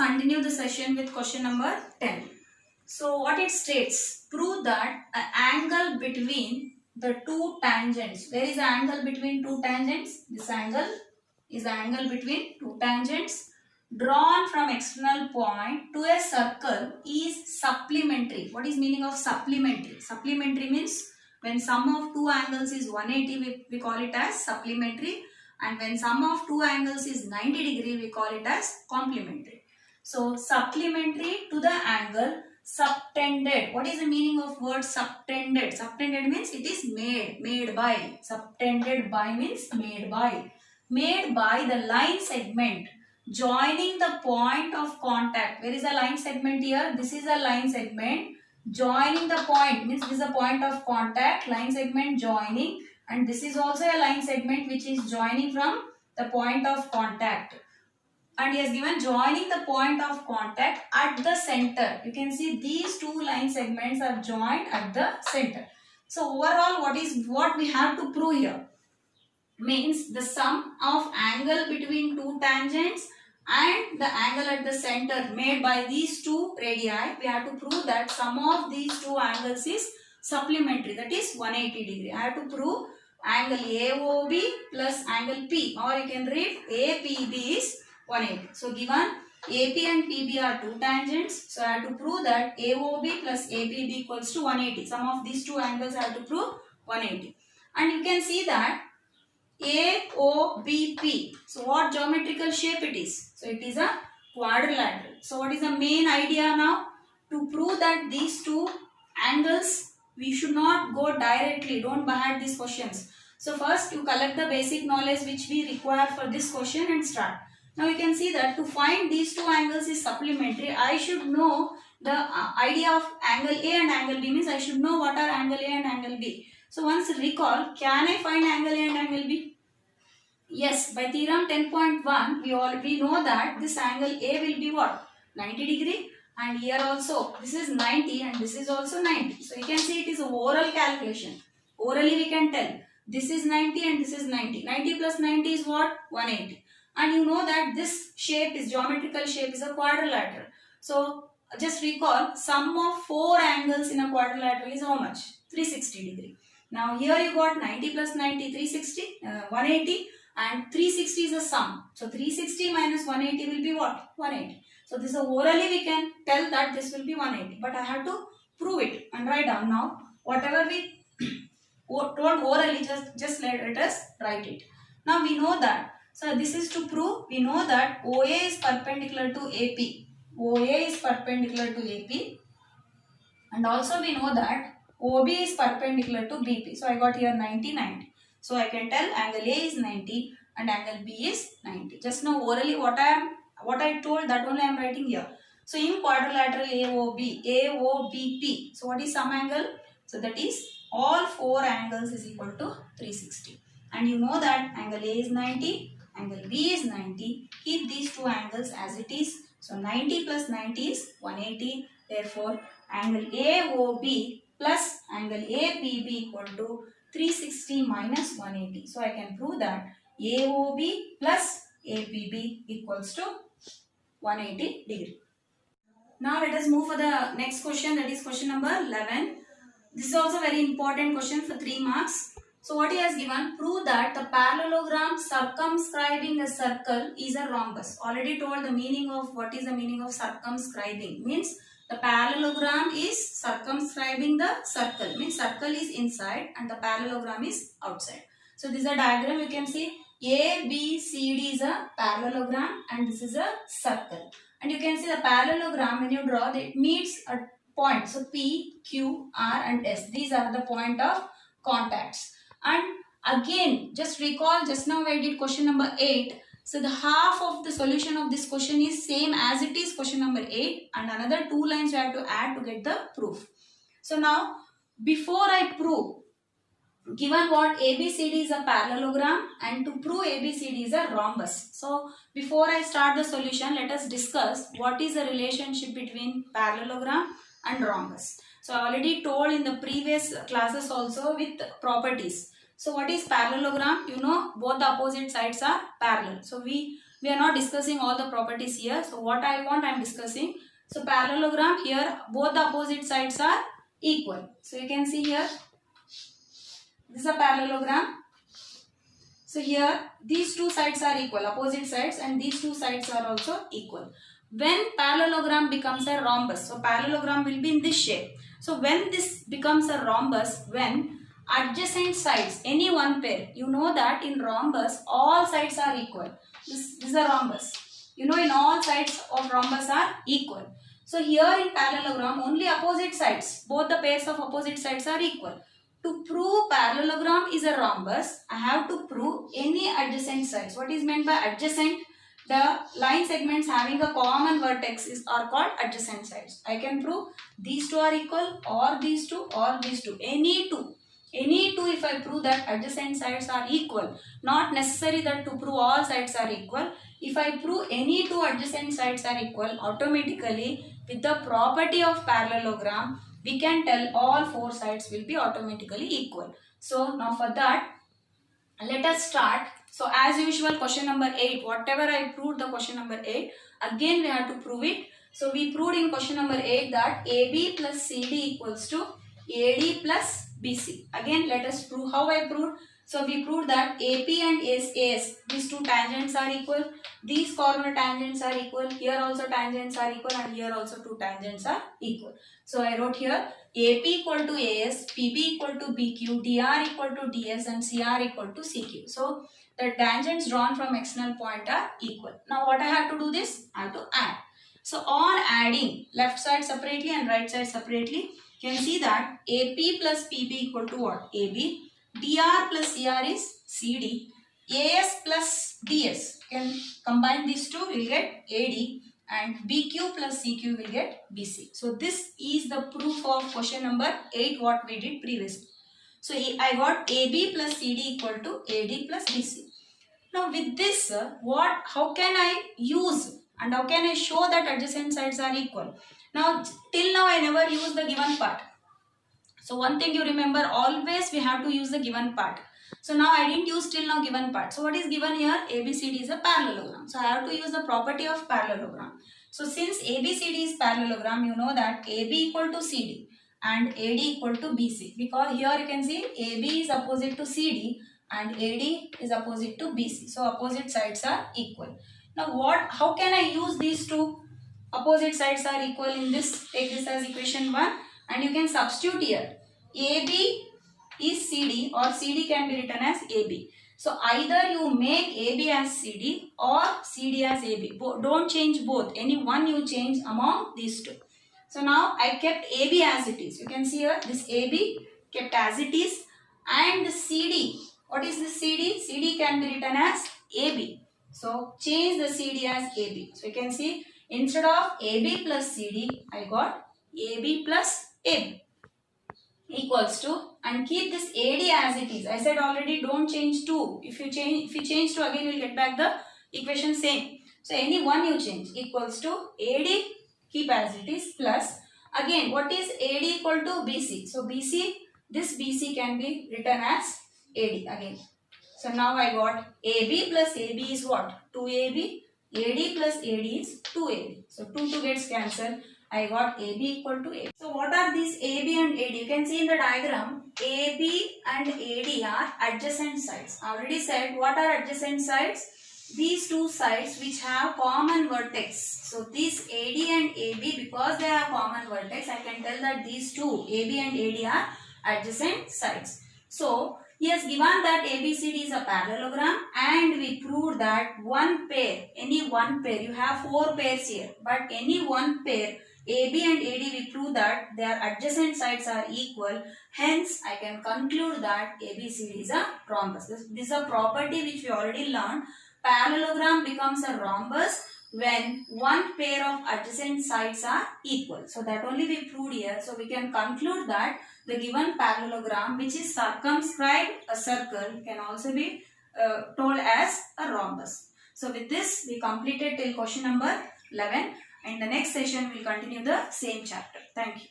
continue the session with question number 10. So what it states, prove that an angle between the two tangents. Where is the angle between two tangents? This angle is the angle between two tangents drawn from external point to a circle is supplementary. What is meaning of supplementary? Supplementary means when sum of two angles is 180, we call it as supplementary, and when sum of two angles is 90 degree, we call it as complementary. So supplementary to the angle subtended. What is the meaning of word subtended? Subtended means it is made by. Subtended by means made by. Made by the line segment joining the point of contact. Where is the line segment here? This is a line segment joining the point, means this is a point of contact, line segment joining, and this is also a line segment which is joining from the point of contact. And he has given joining the point of contact at the center. You can see these two line segments are joined at the center. So overall, what we have to prove here? Means the sum of angle between two tangents and the angle at the center made by these two radii, we have to prove that sum of these two angles is supplementary, that is 180 degree. I have to prove angle AOB plus angle P, or you can read APB is 180. So given AP and PB are two tangents, so I have to prove that AOB plus APB equals to 180. Sum of these two angles I have to prove 180. And you can see that AOBP. So what geometrical shape it is? So it is a quadrilateral. So what is the main idea now? To prove that these two angles, we should not go directly. Don't bahad these questions. So first you collect the basic knowledge which we require for this question and start. Now you can see that to find these two angles is supplementary. I should know the idea of angle A and angle B, means I should know what are angle A and angle B. So once recall, can I find angle A and angle B? Yes, by theorem 10.1, we know that this angle A will be what? 90 degree, and here also this is 90 and this is also 90. So you can see it is a oral calculation. Orally we can tell this is 90 and this is 90. 90 plus 90 is what? 180. And you know that this shape is geometrical shape is a quadrilateral. So just recall, sum of four angles in a quadrilateral is how much? 360 degree. Now here you got 90 plus 90, 360, 180, and 360 is a sum. So 360 minus 180 will be what? 180. So this is orally we can tell that this will be 180. But I have to prove it and write down now. Whatever we told orally, just let us write it. Now we know that. So this is to prove, we know that OA is perpendicular to AP. OA is perpendicular to AP. And also we know that OB is perpendicular to BP. So I got here 90, 90. So I can tell angle A is 90 and angle B is 90. Just now orally what I told, that only I am writing here. So in quadrilateral AOB, AOBP. So what is some angle? So that is all four angles is equal to 360. And you know that angle A is 90, angle B is 90. Keep these two angles as it is. So 90 plus 90 is 180. Therefore, angle AOB plus angle APB equal to 360 minus 180. So I can prove that AOB plus APB equals to 180 degree. Now let us move for the next question, that is question number 11. This is also very important question for 3 marks. So what he has given, prove that the parallelogram circumscribing a circle is a rhombus. Already told the meaning of what is the meaning of circumscribing. Means the parallelogram is circumscribing the circle. Means circle is inside and the parallelogram is outside. So this is a diagram. You can see A, B, C, D is a parallelogram and this is a circle. And you can see the parallelogram when you draw, it meets a point. So P, Q, R and S. These are the point of contacts. And again, just recall, just now I did question number 8. So the half of the solution of this question is same as it is question number 8. And another 2 lines you have to add to get the proof. So now, before I prove, given what ABCD is a parallelogram and to prove ABCD is a rhombus. So before I start the solution, let us discuss what is the relationship between parallelogram and rhombus. So I already told in the previous classes also with properties. So what is parallelogram? You know both the opposite sides are parallel. So we We are not discussing all the properties here. So what I want, I am discussing. So parallelogram, here both the opposite sides are equal. So you can see here, this is a parallelogram. So here these two sides are equal, opposite sides, and these two sides are also equal. When parallelogram becomes a rhombus, so parallelogram will be in this shape. So when this becomes a rhombus, when adjacent sides, any one pair, you know that in rhombus all sides are equal. This is a rhombus. You know, in all sides of rhombus are equal. So here in parallelogram only opposite sides, both the pairs of opposite sides are equal. To prove parallelogram is a rhombus, I have to prove any adjacent sides. What is meant by adjacent? The line segments having a common vertex are called adjacent sides. I can prove these two are equal, or these two, or these two. Any two. Any two, if I prove that adjacent sides are equal. Not necessary that to prove all sides are equal. If I prove any two adjacent sides are equal, automatically with the property of parallelogram, we can tell all four sides will be automatically equal. So now for that, let us start. So as usual, question number 8, whatever I proved the question number 8, again we have to prove it. So we proved in question number 8 that AB plus CD equals to AD plus BC. Again let us prove how I proved. So we proved that AP and AS, these two tangents are equal. These corner tangents are equal. Here also tangents are equal, and here also two tangents are equal. So I wrote here AP equal to AS, PB equal to BQ, DR equal to DS, and CR equal to CQ. So the tangents drawn from external point are equal. Now what I have to do this? I have to add. So on adding left side separately and right side separately, you can see that AP plus PB equal to what? AB. DR plus CR is CD. AS plus DS. You can combine these two, we will get AD. And BQ plus CQ will get BC. So this is the proof of question number 8 what we did previously. So I got AB plus CD equal to AD plus BC. Now with this, how can I use and how can I show that adjacent sides are equal? Now till now I never used the given part. So one thing you remember, always we have to use the given part. So now I didn't use till now given part. So what is given here? ABCD is a parallelogram. So I have to use the property of parallelogram. So since ABCD is parallelogram, you know that AB equal to CD and AD equal to BC. Because here you can see AB is opposite to CD and AD is opposite to BC. So opposite sides are equal. Now how can I use these two? Opposite sides are equal in this. Take this as equation 1 and you can substitute here. AB is CD or CD can be written as AB. So either you make AB as CD or CD as AB. Don't change both. Any one you change among these two. So now I kept AB as it is. You can see here this AB kept as it is, and the CD. What is the CD? CD can be written as AB. So change the CD as AB. So you can see instead of AB plus CD, I got AB plus AB equals to, and keep this AD as it is. I said already don't change 2. If you change 2 again you will get back the equation same. So any one you change equals to AD, keep as it is, plus again what is AD equal to BC. So BC, this BC can be written as AD again. So now I got AB plus AB is what? 2AB. AD plus AD is 2AB. So 2 gets cancelled. I got AB equal to AB. So what are these AB and AD? You can see in the diagram AB and AD are adjacent sides. I already said what are adjacent sides? These two sides which have common vertex. So these AD and AB, because they have common vertex, I can tell that these two AB and AD are adjacent sides. So he has given that ABCD is a parallelogram and we proved that one pair, any one pair, you have 4 pairs here, but any one pair AB and AD we prove that their adjacent sides are equal. Hence, I can conclude that ABCD is a rhombus. This is a property which we already learned. Parallelogram becomes a rhombus when one pair of adjacent sides are equal. So that only we proved here. So we can conclude that the given parallelogram which is circumscribed a circle can also be told as a rhombus. So with this we completed till question number 11. In the next session we will continue the same chapter. Thank you.